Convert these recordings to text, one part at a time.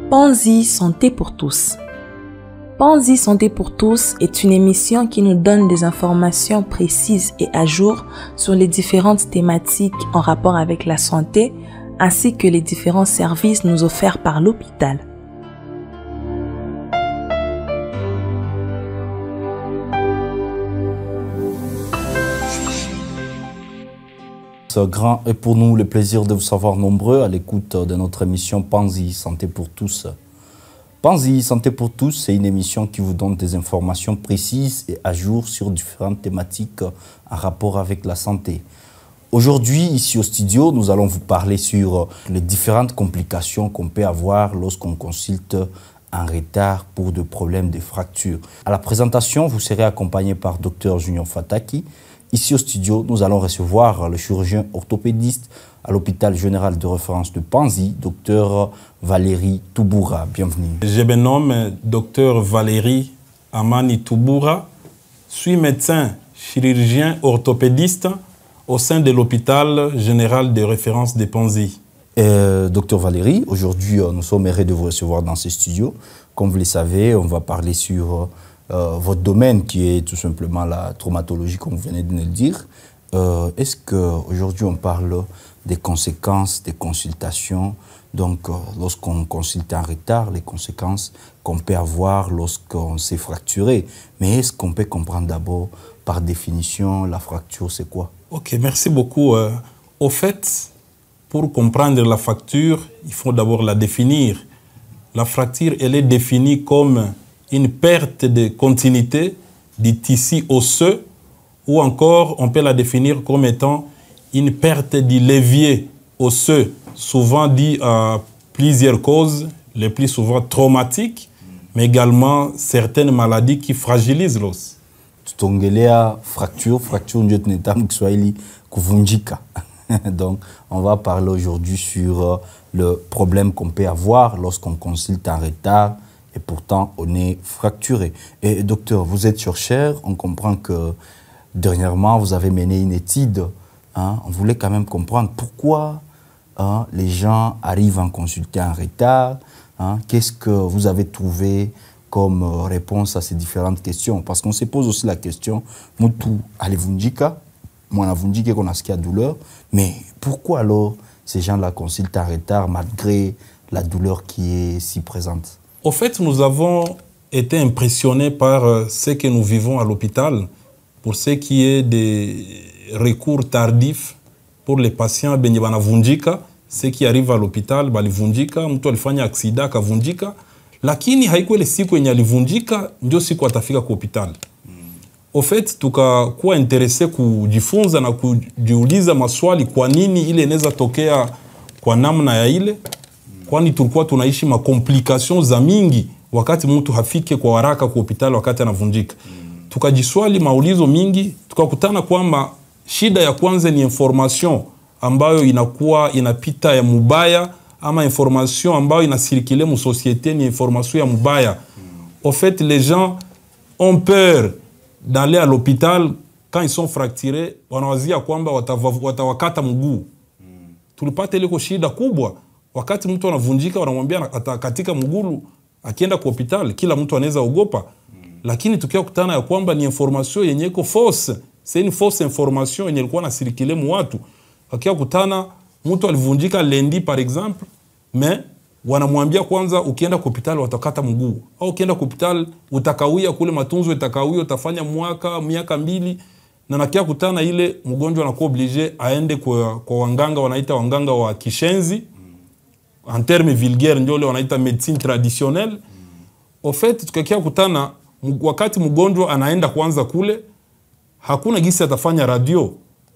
Panzi Santé pour tous. Panzi Santé pour tous est une émission qui nous donne des informations précises et à jour sur les différentes thématiques en rapport avec la santé, ainsi que les différents services nous offerts par l'hôpital. C'est grand et pour nous le plaisir de vous savoir nombreux à l'écoute de notre émission Panzi Santé pour tous. Panzi Santé pour tous, c'est une émission qui vous donne des informations précises et à jour sur différentes thématiques en rapport avec la santé. Aujourd'hui, ici au studio, nous allons vous parler sur les différentes complications qu'on peut avoir lorsqu'on consulte en retard pour des problèmes de fractures. À la présentation, vous serez accompagné par Dr Junior Fataki. Ici au studio, nous allons recevoir le chirurgien orthopédiste à l'hôpital général de référence de Panzi, Dr Valérie Touboura. Bienvenue. Je me nomme Dr Valérie Amani Touboura. Je suis médecin chirurgien orthopédiste au sein de l'hôpital général de référence de Panzi. Dr Valérie, aujourd'hui, nous sommes heureux de vous recevoir dans ce studio. Comme vous le savez, on va parler sur votre domaine qui est tout simplement la traumatologie, comme vous venez de nous le dire. Est-ce qu'aujourd'hui on parle des conséquences des consultations, donc lorsqu'on consulte en retard, les conséquences qu'on peut avoir lorsqu'on s'est fracturé. Mais est-ce qu'on peut comprendre d'abord, par définition, la fracture, c'est quoi? Ok, merci beaucoup. Au fait, pour comprendre la fracture, il faut d'abord la définir. La fracture, elle est définie comme une perte de continuité du tissu osseux, ou encore on peut la définir comme étant une perte du levier osseux, souvent due à plusieurs causes, les plus souvent traumatiques, mais également certaines maladies qui fragilisent l'os. Tutongelea fracture ndio tunaita Kiswahili kuvunjika. Donc on va parler aujourd'hui sur le problème qu'on peut avoir lorsqu'on consulte en retard et pourtant on est fracturé. Et docteur, vous êtes chercheur, on comprend que dernièrement vous avez mené une étude. On voulait quand même comprendre pourquoi les gens arrivent à consulter en retard. Qu'est-ce que vous avez trouvé comme réponse à ces différentes questions? Parce qu'on se pose aussi la question, Mutu alivunjika, mwana vunjike qu'on a ce qui a douleur, mais pourquoi alors ces gens-là consultent en retard malgré la douleur qui est si présente? Au fait, nous avons été impressionnés par ce que nous vivons à l'hôpital pour ce qui est des recours tardifs pour les patients benye banavunjika, ceux qui arrivent à l'hôpital balivunjika, mtu alifanya aksida akavunjika, lakini haikuwa ile siku yenye alivunjika ndio siku atafika kwa hospitali. Au fait, tukakuwa interese kujifunza na kujiuliza maswali kwa nini ile inaweza tokea kwa namna ya ile, kwani tulikuwa tunaishi makomplikations za mingi wakati mtu hafike kwa haraka kwa hospitali wakati anavunjika. Tukajiswali maulizo mingi, tukakutana kwamba shida ya kwanza ni information ambayo inakuwa inapita ya mubaya, ama information ambayo inasirikile mu société ni information ya mubaya. Au fait, les gens ont peur d'aller à l'hôpital quand ils sont fracturés, wanawazia kwamba watawakata mguu. Tulipata ile shida kubwa. Wakati mtu anavunjika wanamwambia atakatika mguu akienda kwa hospitali, kila mtu anaweza ogopa. Lakini tukiwa kutana ya kwamba ni information yenye iko fausse, c'est une fausse information yenye ilikuwa na circuler mu watu. Wakiwa kutana mtu alivunjika lendi par exemple, mais wanamwambia kwanza ukienda kwa hospitali watakata mguu, au ukienda kwa hospitali utakawia kule matunzo itakawia, utafanya miaka mbili, na nakia kutana ile mgonjwa anakuwa obligé aende kwa wanganga, wanaita wanganga wa kishenzi, en terme vulgaire ndio wanaita médecine traditionnelle. Au fait, tukakia kutana wakati mgonjwa anaenda kwanza kule, hakuna gisi atafanya radio.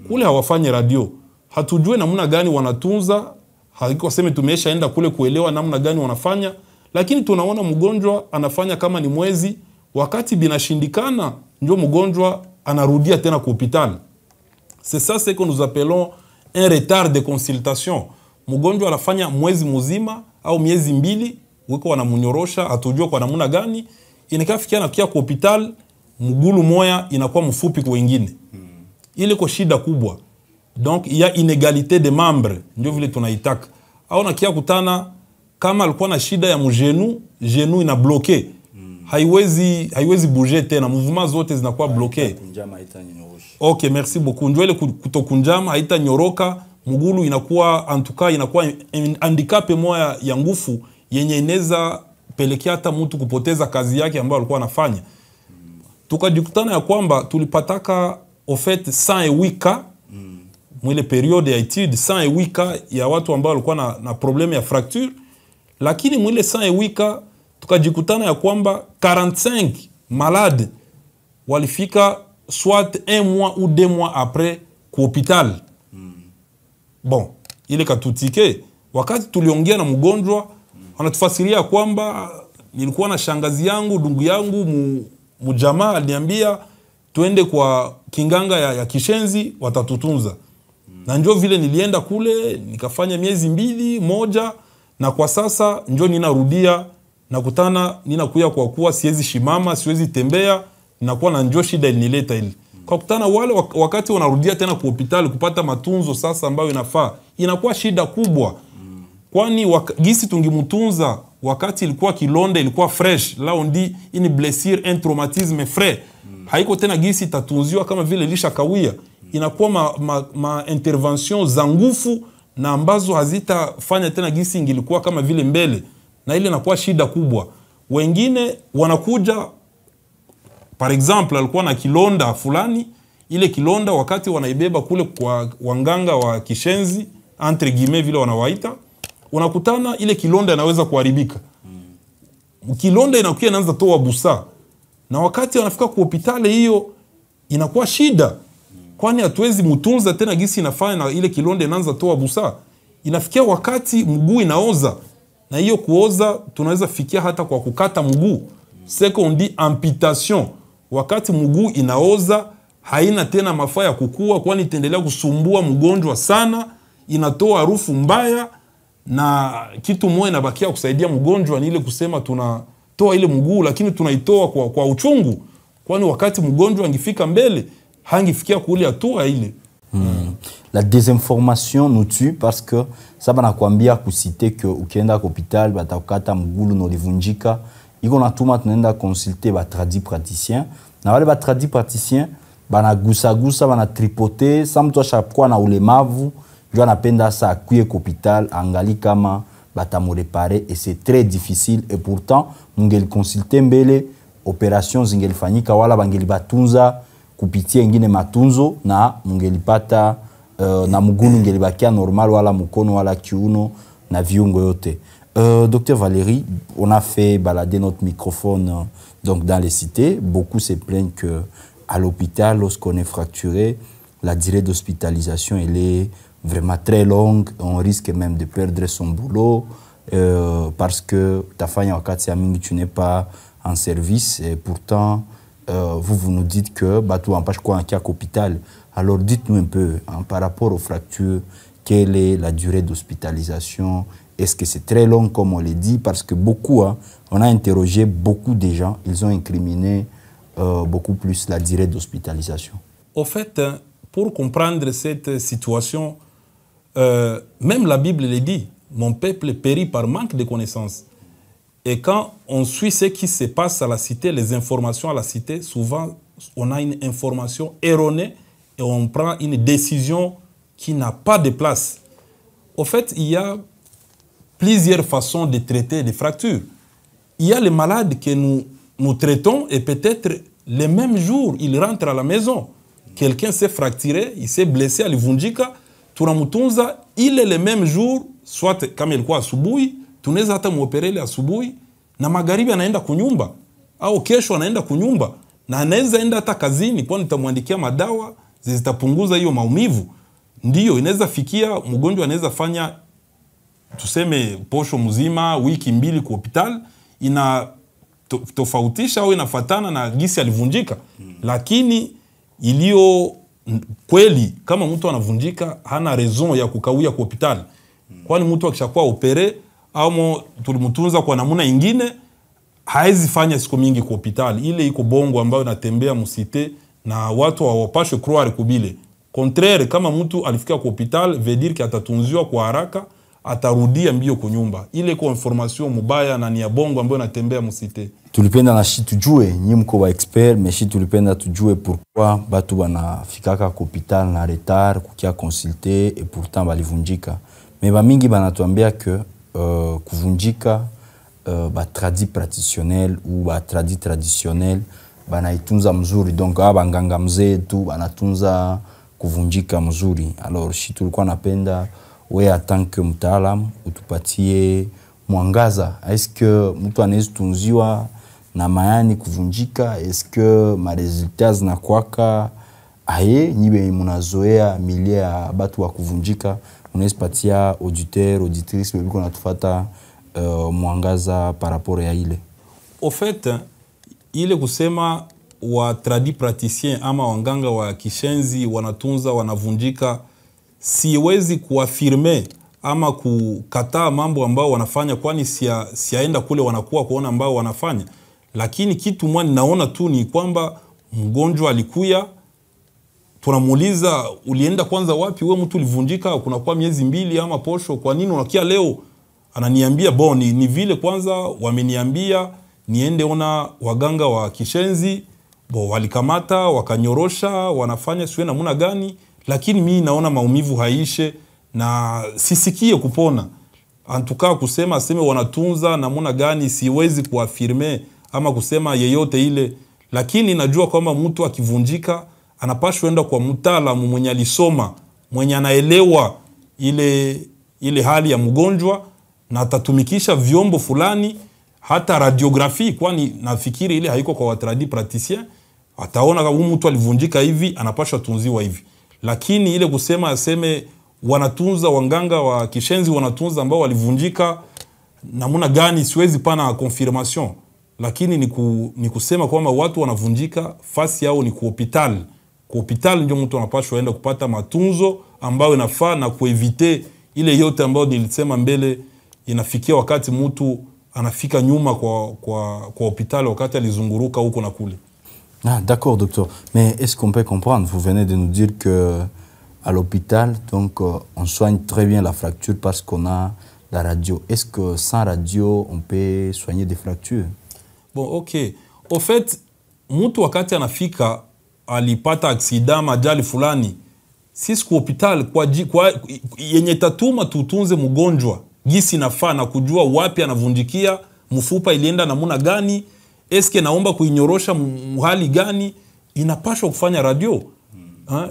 Kule hawafanye radio. Hatujue namna gani wanatunza, haiko sema tumeshaenda kule kuelewa namna gani wanafanya, lakini tunaona mgonjwa anafanya kama ni mwezi, wakati binashindikana ndio mgonjwa anarudia tena kwa hospitali. C'est ça ce que nous appelons un retard de consultation. Mgonjwa anafanya mwezi mzima au miezi mbili, wiko wanamunyorosha, hatujue kwa namna gani, inakafikia na kia kwa hospitali, mgulu moya inakuwa mfupi kwa wengine. Ile ko shida kubwa. Donc il y a inégalité de membres, ndio vile tunaitaka. Au nakia kutana kama alikuwa na shida ya mgenu, genu ina bloqué. Haiwezi bouger tena, mouvement zote zinakuwa bloqué. OK, merci beaucoup. Njwele kutokunjama haitanyoroka, mgulu inakuwa antuka inakuwa handicap moja ya nguvu yenye inaweza pelekea hata mtu kupoteza kazi yake ambayo alikuwa anafanya. Tukajikutana ya kwamba tulipataka au fait 108 cas mwile periode ya étude 108 cas ya watu ambao walikuwa na problème ya fracture, lakini mwile 108 cas tukajikutana ya kwamba 45 malades walifika soit 1 mois ou 2 mois après ku hôpital. Bon, ile katutike wakati tuliongea na mgonjwa anatufasiria kwamba nilikuwa na shangazi yangu, ndugu yangu mjamaa aliniambia tuende kwa kinganga ya Kishenzi watatutunza. Na njoo vile nilienda kule nikafanya miezi 2 na kwa sasa njoo ninarudia nakutana ninakuya kwa kuwa siwezi shimama, siwezi tembea, ninakuwa na njoo shida ilinileta ile. Kwa kutana wale wakati wanarudia tena kwa hospitali kupata matunzo sasa ambayo inafaa, inakuwa shida kubwa. Kwani gisi tungimutunza wakati ilikuwa kilonda ilikuwa fresh, là on dit une blessure, un traumatisme frais. Haiko tena gisi tatunziwa kama vile lisha kawia. Inakuwa ma intervention za nguvu na ambazo hazitafanya tena gisi ingilikuwa kama vile mbele, na ile inakuwa shida kubwa. Wengine wanakuja par exemple alikuwa na kilonda fulani, ile kilonda wakati wanaibeba kule kwa wanganga wa Kishenzi entre guillemets vile wanawaita, unakutana ile kilonda inaweza kuharibika. Kilonda inakuwa inaanza toa busa, na wakati wanafika kwa hospitali hiyo inakuwa shida, kwani hatuwezi mtunza tena gisi inafanya, na ile kilonda inaanza toa busa. Inafikia wakati mguu inaoza, na hiyo kuoza tunaweza fikia hata kwa kukata mguu, c'est qu'on dit amputation. Wakati mguu inaoza haina tena mafaa ya kukua, kwani itaendelea kusumbua mgonjwa sana, inatoa harufu mbaya, na kitu moja inabakia kusaidia mgonjwa ni ile kusema tunatoa ile mguu, lakini tunaitoa kwa uchungu, kwani wakati mgonjwa angifika mbele hangifikia kule hatua ile. La désinformation nous tue parce que ça banakwambia kusite que ukienda kwa hospital batakukata mgulu na ulivunjika, iko natuma tunaenda consulter ba tradi praticien, na wale ba tradi praticien banagusa bana tripoter sa mtu ashakuwa na ulemavu ndio anapenda sa akuye kwa hospital angali kama batamurepare, et c'est très difficile. Et pourtant mungeli consulter mbele opération zingelifanyika wala bangeli batunza kupitia ingine matunzo na mungelipata na mgunu ngelibakia normal wala mkono wala kiuno na viungo yote. Docteur Valérie, on a fait balader notre microphone donc dans les cités. Beaucoup se plaignent que à l'hôpital, lorsqu'on est fracturé, la durée d'hospitalisation elle est vraiment très longue. On risque même de perdre son boulot parce que ta famille wakati ya mingi tu n'es pas en service, et pourtant vous nous dites que bateau empêche quoi en hôpital. Alors dites-nous un peu par rapport aux fractures, quelle est la durée d'hospitalisation? Est-ce que c'est très long comme on le dit? Parce que beaucoup, on a interrogé beaucoup de gens, ils ont incriminé beaucoup plus la durée d'hospitalisation. Au fait, pour comprendre cette situation, même la Bible le dit, mon peuple périt par manque de connaissances. Et quand on suit ce qui se passe à la cité, les informations à la cité, souvent on a une information erronée et on prend une décision qui n'a pas de place. Au fait, il y a plusieurs façons de traiter des fractures. Il y a les malades que nous traitons et peut-être le même jour, ils rentrent à la maison. Quelqu'un s'est fracturé, il s'est blessé à l'ivunjika, tunamutunza, il est le même jour, soit kama ilikuwa asubuhi, tunaweza hata muopere ile asubuhi, na magharibi anaenda kunyumba, au kesho anaenda kunyumba, na anaweza enda hata kazini, kwani nitamwandikia madawa zitapunguza hiyo maumivu. Ndiyo, inaweza fikia mgonjwa anaweza fanya tuseme posho mzima, wiki 2 kwa hospital, ina tofautisha au inafatana na gisi alivunjika. Lakini ilio kweli kama mtu anavunjika hana raison ya kukawia kwa hospital. Kwani mtu akishakuwa opere au tulimtunza kwa namna nyingine haizi fanya siku mingi kwa hospital. Ile iko bongo ambayo inatembea msite na watu hawapashwe croire kubile. Contraire, kama mtu alifika kwa hospital veut dire que atatunziwa kwa haraka, atarudia mbio kunyumba. Ile kwa information mubaya na ni ya bongo ambayo natembea musite. Tulipenda na shi tujue, nyi mko wa expert, mais shi tulipenda tujue pourquoi batu banafikaka ku hopital na retard kukia consulter et pourtant balivunjika. Mais ba mingi banatuambia que kuvunjika ba tradi traditionnel ou ba tradi traditionnel banaitunza mzuri, donc banganga mzee tu banatunza kuvunjika mzuri. Alors shi tulikuwa napenda we en tant que mtaalamu utupatie mwangaza, est-ce que mtu anaweza tunziwa na mayani kuvunjika? Est-ce que ma resultats zinakwaka aye nyibe munazoea milie ya batu wa kuvunjika? Unaweza patia auditeur auditrice biko natufata mwangaza par rapport ya ile. Au fait, ile kusema wa tradi praticien ama wanganga wa kishenzi wanatunza wanavunjika, siwezi kuafirme ama kukataa mambo ambao wanafanya, kwani siaenda kule wanakuwa kuona ambao wanafanya. Lakini kitu mwa ninaona tu ni kwamba mgonjwa alikuya, tunamuuliza ulienda kwanza wapi, wewe mtu ulivunjika kuna kwa miezi 2 ama posho, kwa nini unakia leo? Ananiambia ni vile kwanza wameniambia niende ona waganga wa kishenzi, walikamata wakanyorosha, wanafanya siwe namuna gani, lakini mimi naona maumivu haishe na sisikie kupona. Antuka kusema aseme wanatunza namuna gani siwezi kuafirme ama kusema yeyote ile, lakini najua kwamba mtu akivunjika anapashwa enda kwa mtaalamu mwenye alisoma, mwenye anaelewa ile hali ya mgonjwa, na atatumikisha vyombo fulani, hata radiografi, kwani nafikiri ile haiko kwa watradi praticien. Ataona kama mtu alivunjika hivi anapashwa tunziwa hivi. Lakini ile kusema aseme wanatunza wanganga wa kishenzi wanatunza ambao walivunjika namuna gani, siwezi pana confirmation. Lakini ni kusema kwamba watu wanavunjika fasi yao ni ku hospital. Ku hospital ndio mtu anapashwa enda kupata matunzo ambayo inafaa na kuevite ile yote ambayo nilisema mbele inafikia wakati mtu anafika nyuma kwa hospital wakati alizunguruka huko na kule. Ah, d'accord, docteur. Mais est-ce qu'on peut comprendre? Vous venez de nous dire que à l'hôpital, donc, on soigne très bien la fracture parce qu'on a la radio. Est-ce que sans radio, on peut soigner des fractures? Bon, ok. Au fait, mtu wakati anafika alipata aksida majali fulani, sisi kwa hospital kwa yenye tatuma tutunze mgonjwa gisi nafaa na kujua wapi anavunjikia, mfupa ilienda namuna gani, eske naomba kuinyorosha muhali gani, inapashwa kufanya radio.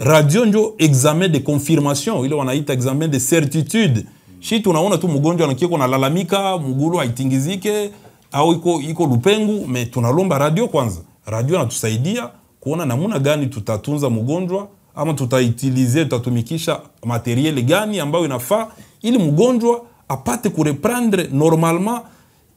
Radio ndio examen de confirmation, ile wanaita examen de certitude. Shi tunaona tu mgonjwa anakieko na lalamika, mgulu haitingizike au iko lupengu, me tunalomba radio kwanza. Radio inatusaidia kuona namuna gani tutatunza mgonjwa, ama tutatumikisha materiel gani ambayo inafaa ili mgonjwa apate kureprendre normalement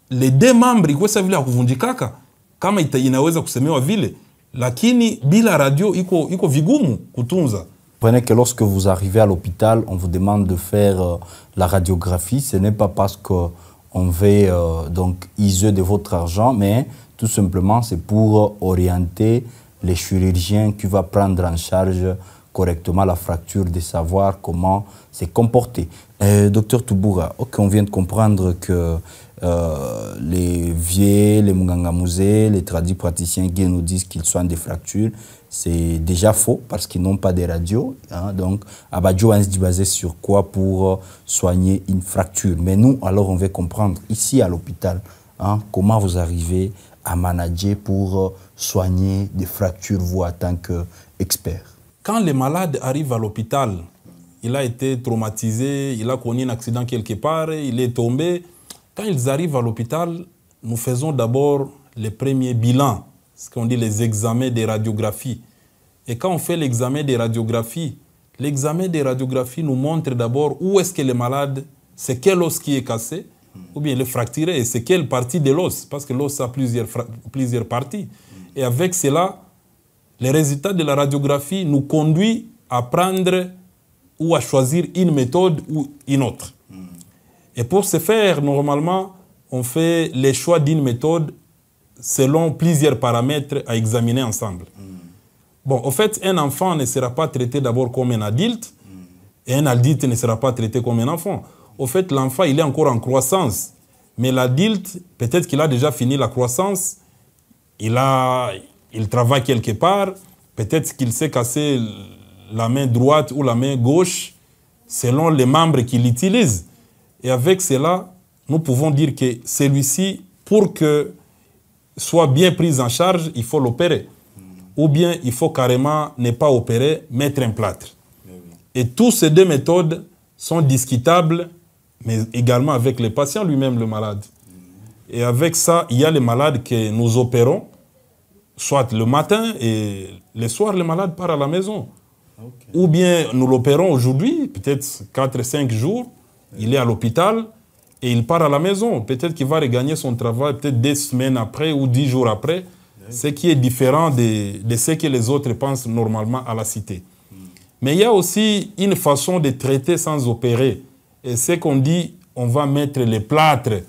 les deux membres kwa sababu vile kuvunjikaka kama inaweza kusemewa vile, lakini bila radio iko vigumu kutunza. Prenez que lorsque vous arrivez à l'hôpital, on vous demande de faire la radiographie, ce n'est pas parce que on veut donc user de votre argent, mais tout simplement c'est pour orienter les chirurgiens qui va prendre en charge correctement la fracture, de savoir comment se comporter. Docteur Touboura, ok, on vient de comprendre que les vieux, les mungangamouze, les tradis praticiens qui nous disent qu'ils soignent des fractures, c'est déjà faux parce qu'ils n'ont pas de radio. Hein, donc, Abadjo va se baser sur quoi pour soigner une fracture. Mais nous, alors, on veut comprendre ici à l'hôpital, hein, comment vous arrivez à manager pour soigner des fractures, vous, en tant qu'expert. Quand les malades arrivent à l'hôpital, il a été traumatisé, il a connu un accident quelque part, il est tombé. Quand ils arrivent à l'hôpital, nous faisons d'abord les premiers bilans, ce qu'on dit les examens de radiographie. Et quand on fait l'examen de radiographie nous montre d'abord où est-ce que le malade, c'est quel os qui est cassé, ou bien il est fracturé, et c'est quelle partie de l'os, parce que l'os a plusieurs parties. Et avec cela, les résultats de la radiographie nous conduisent à prendre ou à choisir une méthode ou une autre. Et pour ce faire, normalement, on fait les choix d'une méthode selon plusieurs paramètres à examiner ensemble. Bon, en fait, un enfant ne sera pas traité d'abord comme un adulte, et un adulte ne sera pas traité comme un enfant. au fait, l'enfant, il est encore en croissance. Mais l'adulte, peut-être qu'il a déjà fini la croissance, il travaille quelque part, peut-être qu'il s'est cassé la main droite ou la main gauche, selon les membres qu'il utilise. Et avec cela, nous pouvons dire que celui-ci, pour que soit bien pris en charge, il faut l'opérer. Ou bien il faut carrément ne pas opérer, mettre un plâtre. Et toutes ces deux méthodes sont discutables, mais également avec le patient lui-même, le malade. Et avec ça, il y a les malades que nous opérons, soit le matin et le soir, le malade part à la maison. Okay. Ou bien nous l'opérons aujourd'hui, peut-être 4-5 jours, il est à l'hôpital et il part à la maison. Peut-être qu'il va regagner son travail peut-être 2 semaines après ou 10 jours après, ce qui est différent de ce que les autres pensent normalement à la cité. Mais il y a aussi une façon de traiter sans opérer. Et c'est qu'on dit, on va mettre les plâtres.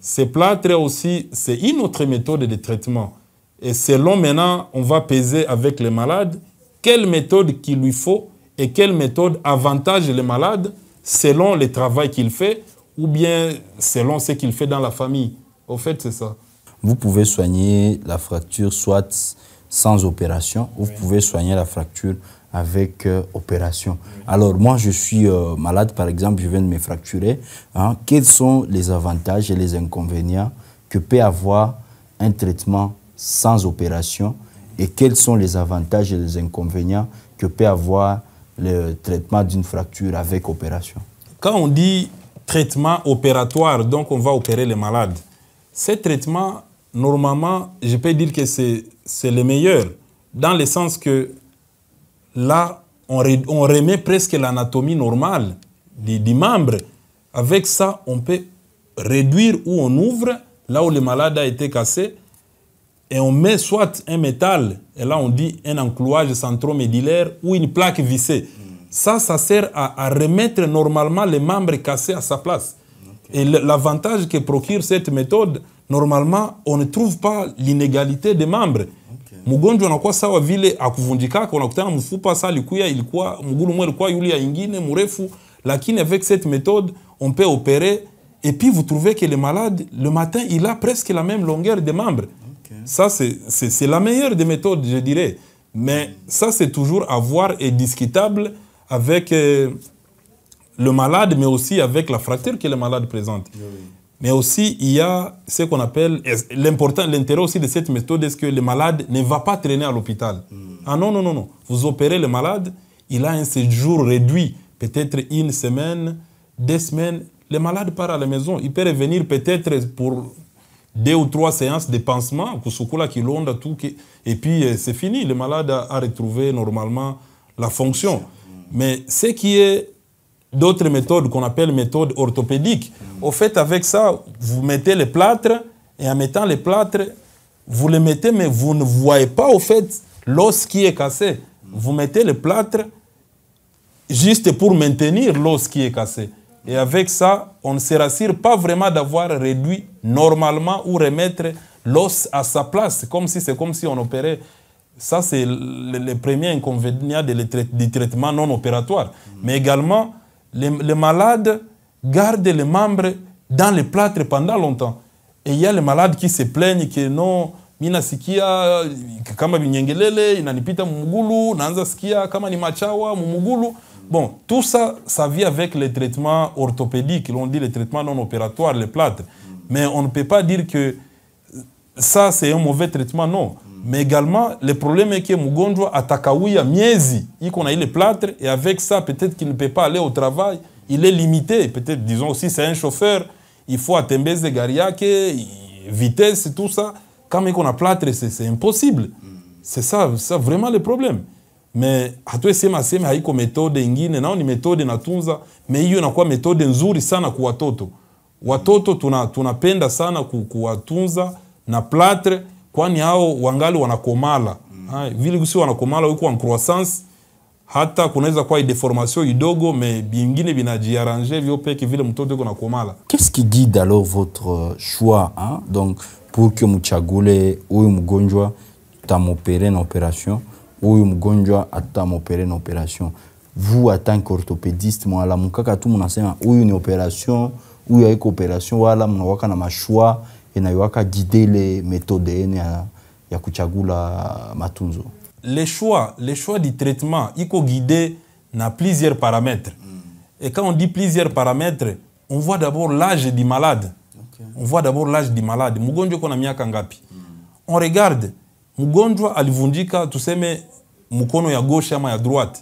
Ces plâtres aussi, c'est une autre méthode de traitement. Et selon maintenant, on va peser avec le malade quelle méthode qu'il lui faut et quelle méthode avantage le malade selon le travail qu'il fait ou bien selon ce qu'il fait dans la famille. Au fait, c'est ça. Vous pouvez soigner la fracture soit sans opération ou vous pouvez soigner la fracture avec opération. Alors, moi, je suis malade, par exemple, je viens de me fracturer. Hein. Quels sont les avantages et les inconvénients que peut avoir un traitement sans opération et quels sont les avantages et les inconvénients que peut avoir le traitement d'une fracture avec opération? Quand on dit traitement opératoire, donc on va opérer les malades, ce traitement, normalement, je peux dire que c'est le meilleur, dans le sens que là, on remet presque l'anatomie normale du membre. Avec ça, on peut réduire ou on ouvre là où le malade a été cassé et on met soit un métal, et là on dit un enclouage centromédullaire ou une plaque vissée. Ça sert à remettre normalement les membres cassés à sa place. Okay. Et l'avantage que procure cette méthode, normalement, on ne trouve pas l'inégalité des membres. Mgonjwa anakuwa sawa vile akuvunjikaka, unakutana mfupa sasa alikuwa ilikuwa mgulu mwe ilikuwa yule ya ingine mrefu, lakini avec cette méthode on peut opérer et puis vous trouvez que le malade le matin il a presque la même longueur de membres. Okay. Ça c'est la meilleure des méthodes, je dirais, mais ça c'est toujours à voir et discutable avec le malade, mais aussi avec la fracture que le malade présente. Oui. Mais aussi, il y a ce qu'on appelle, l'intérêt aussi de cette méthode, est-ce que le malade ne va pas traîner à l'hôpital. Ah non, non, non, non. Vous opérez le malade, il a un séjour réduit, peut-être 1 semaine, 2 semaines. Le malade part à la maison. Il peut revenir peut-être pour 2 ou 3 séances de pansement, et puis c'est fini. Le malade a retrouvé normalement la fonction. Mais ce qui est d'autres méthodes qu'on appelle méthodes orthopédiques. Au fait, avec ça, vous mettez les plâtres et en mettant les plâtres, vous les mettez, mais vous ne voyez pas au fait l'os qui est cassé. Vous mettez les plâtres juste pour maintenir l'os qui est cassé. Et avec ça, on ne se rassure pas vraiment d'avoir réduit normalement ou remettre l'os à sa place. C'est comme si on opérait. Ça, c'est le premier inconvénient du traitement non opératoire. Mais également, les malades gardent les membres dans les plâtres pendant longtemps. Et il y a les malades qui se plaignent que non, mina sikia kama binyengelele, inanipita mumugulu, naanza sikia kama ni machawa mumugulu. Bon, tout ça, ça vient avec les traitements orthopédiques, on dit les traitements non opératoires, les plâtres. Mais on ne peut pas dire que ça, c'est un mauvais traitement, non. Mais également, le problème est que mgonjwa atakawia miezi, il a les plâtres, et avec ça, peut-être qu'il ne peut pas aller au travail, il est limité. Peut-être, disons aussi, c'est un chauffeur, il faut attembeze gariake, vitesse, tout ça. Quand on a plâtre, c'est impossible. C'est ça vraiment le problème. Mais hatuwe sema haiko méthode ingine, nao ni méthode natunza, mais hiyo inakuwa méthode nzuri sana kwa watoto. Watoto tunapenda sana kuwatunza na plâtre, kwani hao wangali wanakomala. Vile kusi wanakomala huko en croissance, hata kunaweza kuwa deformation idogo, mais bingine binajiarranger vyopeke vile mtoto yuko nakomala. Qu'est-ce qui guide alors votre choix, hein? Donc pour que mchagule huyu mgonjwa tamopere na opération, huyu mgonjwa atamopere na opération? vous, en tant qu'orthopédiste, moi, la mukaka tout mon enseignant, où une opération, où il y a une opération, voilà, mon waka na choix et na waka guider les méthodes ya kuchagula matunzo. Les choix du traitement, il faut guider na plusieurs paramètres. Et quand on dit plusieurs paramètres, on voit d'abord l'âge du malade. On voit d'abord l'âge du malade. Mugonjwa kona miaka ngapi. On regarde, mugonjwa alivunjika tuseme mkono ya gauche ama ya droite.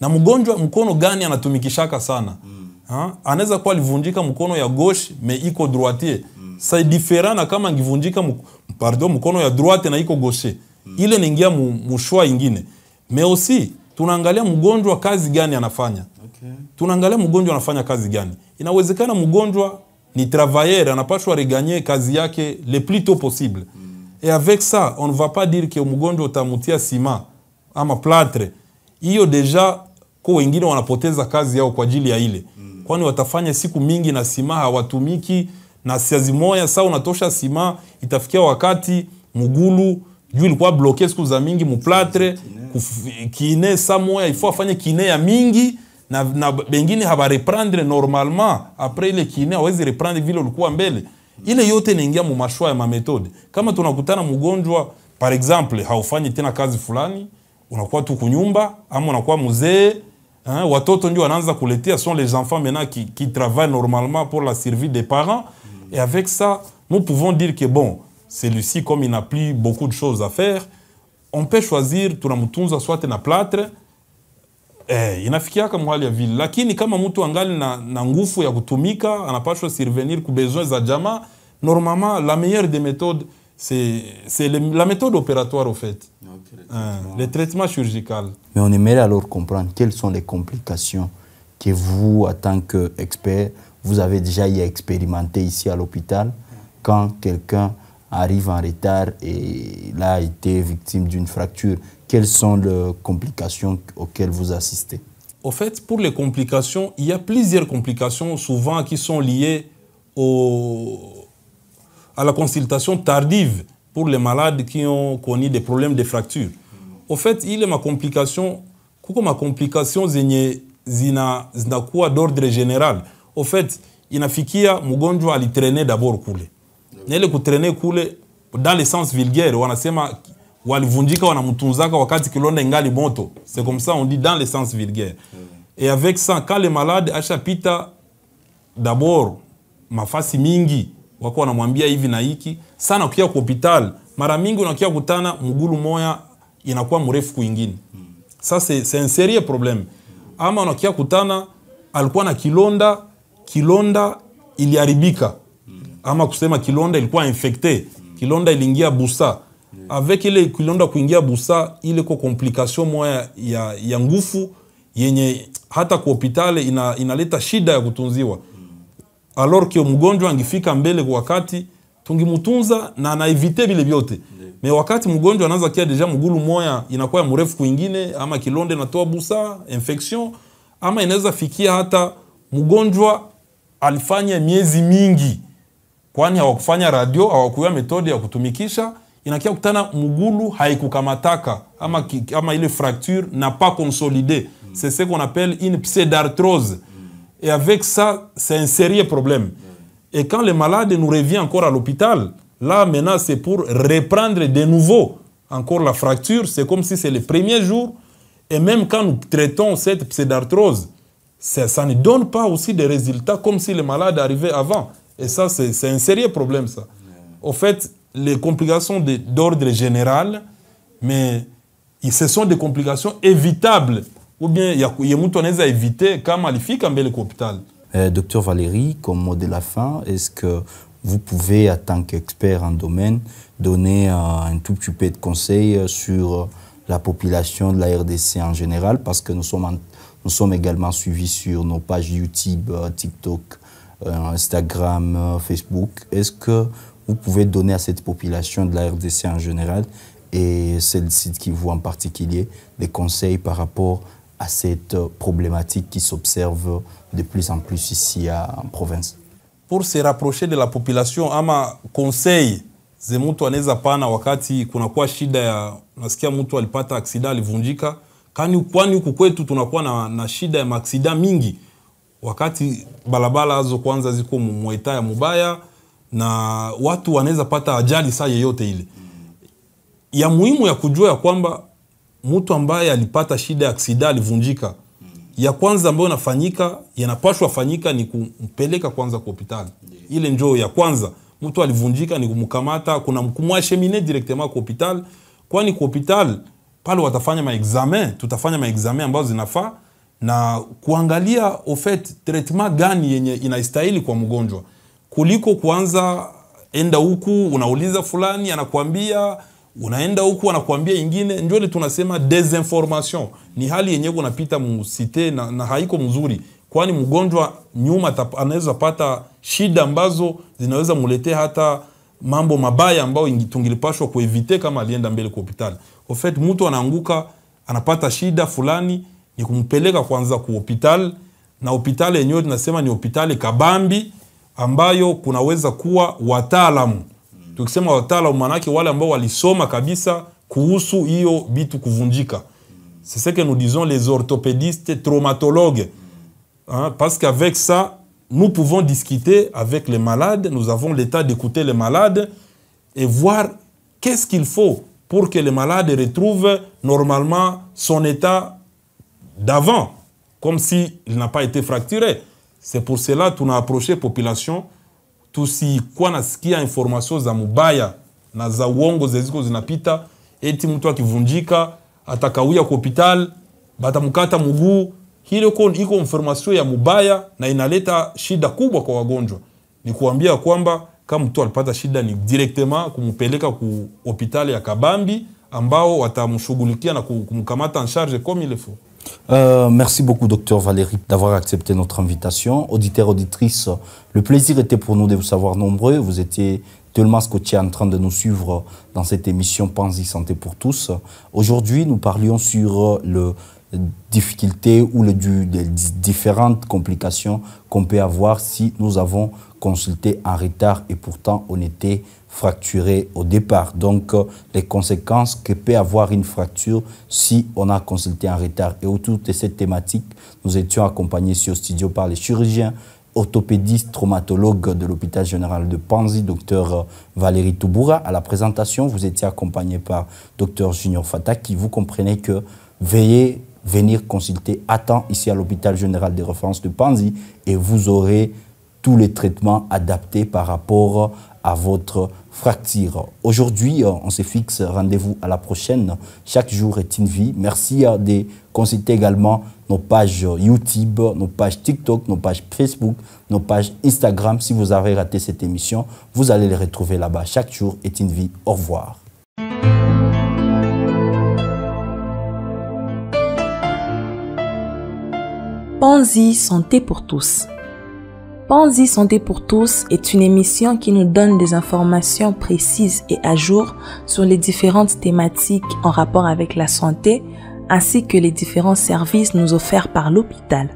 Na mgonjwa mkono gani anatumikishaka sana? Anaweza kuwa alivunjika mkono ya gauche mais iko droitier. C'est différent na kama angivunjika mkono ya droite na iko gauche. Ile ningia mshwa ingine. Mais aussi tunaangalia mgonjwa kazi gani anafanya. Tunaangalia mgonjwa anafanya kazi gani. Inawezekana mgonjwa ni travailleur, anapaswa regagner kazi yake le plus tôt possible. Et avec ça, on ne va pas dire que mgonjwa utamutia ciment ama plâtre. Hiyo deja kwa wengine wanapoteza kazi yao kwa ajili ya ile. Kwani watafanya siku mingi na sima hawatumiki na siazi moya saa unatosha sima itafikia wakati mugulu juu ilikuwa bloqué siku za mingi muplatre kine saa moya il faut afanye kine ya mingi na bengine haba reprendre normalement après ile kine hawezi reprendre vile ulikuwa mbele. Ile yote inaingia mu mashwa ya mametode. Kama tunakutana mgonjwa par exemple haufanyi tena kazi fulani, unakuwa tu kunyumba ama unakuwa mzee, watoto ndio wanaanza kuletea, sont les enfants maintenant qui travaillent normalement pour la survie des parents. Et avec ça, nous pouvons dire que bon, celui-ci comme il n'a plus beaucoup de choses à faire, on peut choisir tunamtunza soit na plâtre inafikia kama hali ya vile, lakini kama mtu angali na nguvu ya kutumika anapaswa survenir ku besoins za jamaa, normalement la meilleure des méthodes c'est la méthode opératoire au fait. Le traitement chirurgical. Mais on aimerait alors comprendre quelles sont les complications que vous, en tant qu'expert, vous avez déjà expérimenté ici à l'hôpital quand quelqu'un arrive en retard et là a été victime d'une fracture. Quelles sont les complications auxquelles vous assistez? Au fait, pour les complications, il y a plusieurs complications souvent qui sont liées à la consultation tardive pour les malades qui ont connu des problèmes de fracture. Au fait, il y a ma complication zenye zinakuwa d'ordre général. Au fait, inafikia mgonjwa alitraîner d'abord kule. Na ile kutraîner kule dans le sens vulgaire wanasema walivunjika wanamtunzaka wakati kilonda ingali moto. C'est comme ça on dit dans le sens vulgaire. Et avec ça quand le malade ashapita d'abord mafasi mingi wako wanamwambia hivi na hiki sana ukia kwa hospital mara mingi unakia kutana mgulu moya inakuwa mrefu kwingine. Ça c'est un sérieux problème. Ama unakia kutana alikuwa na kilonda iliharibika. Ama kusema kilonda ilikuwa infecté, kilonda iliingia busa. Avec ile kilonda kuingia busa, ile ko complication moya ya ngufu yenye hata kwa hospitali inaleta shida ya kutunziwa. Alors que mgonjwa angifika mbele kwa wakati tungimutunza na anaevite vile vyote. Mais wakati mgonjwa anaanza kia deja mgulu moya inakuwa mrefu kwingine ama kilonda inatoa busa, infection, ama inaweza fikia hata mgonjwa alifanya miezi mingi kwani hawakufanya radio, hawakuwa metode ya kutumikisha, inakia kutana mgulu haikukamataka ama ile fracture n'a pas consolidé. C'est ce qu'on appelle une pseudarthrose. Et avec ça, c'est un sérieux problème. Et quand le malade nous revient encore à l'hôpital, là maintenant c'est pour reprendre de nouveau encore la fracture, c'est comme si c'est le premier jour. Et même quand nous traitons cette pseudarthrose, ça ne donne pas aussi des résultats comme si le malade arrivait avant. Et ça, c'est un sérieux problème, ça. Au fait, les complications d'ordre général, mais ce sont des complications évitables. Ou bien, il y a mtu anaweza éviter kama alifika mbele kwa hospital. Docteur Valérie, comme mot de la fin, est-ce que vous pouvez, en tant qu'expert en domaine, donner un tout petit peu de conseils sur la population de la RDC en général, parce que nous sommes également suivis sur nos pages YouTube, TikTok, Instagram, Facebook. Est-ce que vous pouvez donner à cette population de la RDC en général et celle-ci qui vous en particulier des conseils par rapport à cette problématique qui s'observe de plus en plus ici en province? Pour se rapprocher de la population, ama conseil ze mtu anaweza pana wakati kunakuwa shida ya nasikia mtu alipata accident alivunjika, kwani huku kwetu tunakuwa na shida ya maksida mingi, wakati balabala hazo kwanza ziko mweta ya mubaya na watu wanaweza pata ajali saa yeyote ile. Ya muhimu ya kujua ya kwamba mtu ambaye alipata shida ya aksida alivunjika, ya kwanza ambayo yanapashwa fanyika ni kumpeleka kwanza kwa hospitali. Ile njoo ya kwanza. Mtu alivunjika ni kumkamata, kuna kumwashemine directement kwa hospitali, kwani kwa hospitali pale watafanya maexamen, tutafanya maexamen ambazo zinafaa na kuangalia au fait traitement gani yenye inaistahili kwa mgonjwa, kuliko kwanza enda huku unauliza fulani anakuambia, unaenda huku anakuambia ingine. Ndio ile tunasema desinformation, ni hali yenye kunapita musite na haiko mzuri, kwani mgonjwa nyuma anaweza pata shida ambazo zinaweza muletea hata mambo mabaya ambayo tungilipashwa kuevite kama alienda mbele kwa hospitali. Au fait mtu anaanguka anapata shida fulani, ni kumpeleka kwanza kwa hospitali, na hospitali yenyewe tunasema ni hospitali kabambi ambayo kunaweza kuwa wataalamu. Tukisema wataalamu manake wale ambao walisoma kabisa kuhusu hiyo bitu kuvunjika. C'est ce que nous disons les orthopédistes traumatologues. Hein, parce qu'avec ça, nous pouvons discuter avec les malades, nous avons l'état d'écouter les malades et voir qu'est-ce qu'il faut pour que le malade retrouve normalement son état d'avant, comme s'il n'a pas été fracturé. C'est pour cela que nous avons approché la population, tusikuwa nasikia information za mubaya na za uongo zeziko zinapita, eti mtu akivunjika atakawia kwa hospitali, batamkata mguu. Hilo iko information ya mubaya na inaleta shida kubwa kwa wagonjwa. Ni kuambia kwamba kama mtu alipata shida ni directement kumpeleka ku hospitali ya kabambi ambao watamshughulikia na kumkamata en charge comme il faut. Merci beaucoup, Docteur Valérie, d'avoir accepté notre invitation. Auditeurs, auditrices, le plaisir était pour nous de vous savoir nombreux. Vous étiez tellement scotchés en train de nous suivre dans cette émission Panzi Santé pour tous. Aujourd'hui, nous parlions sur les difficultés ou les différentes complications qu'on peut avoir si nous avons consulté en retard et pourtant on était fracturé au départ. Donc, les conséquences que peut avoir une fracture si on a consulté en retard. Et autour de cette thématique, nous étions accompagnés sur studio par les chirurgiens, orthopédistes, traumatologues de l'hôpital général de Panzi, Dr Valérie Touboura. À la présentation, vous étiez accompagné par Dr Junior Fata, qui vous comprenez que veuillez venir consulter à temps ici à l'hôpital général de référence de Panzi et vous aurez tous les traitements adaptés par rapport à votre fracture. Aujourd'hui, on se fixe rendez-vous à la prochaine. Chaque jour est une vie. Merci de consulter également nos pages YouTube, nos pages TikTok, nos pages Facebook, nos pages Instagram. Si vous avez raté cette émission, vous allez les retrouver là-bas. Chaque jour est une vie. Au revoir. Panzi Santé pour tous. Panzi Santé pour tous est une émission qui nous donne des informations précises et à jour sur les différentes thématiques en rapport avec la santé ainsi que les différents services nous offerts par l'hôpital.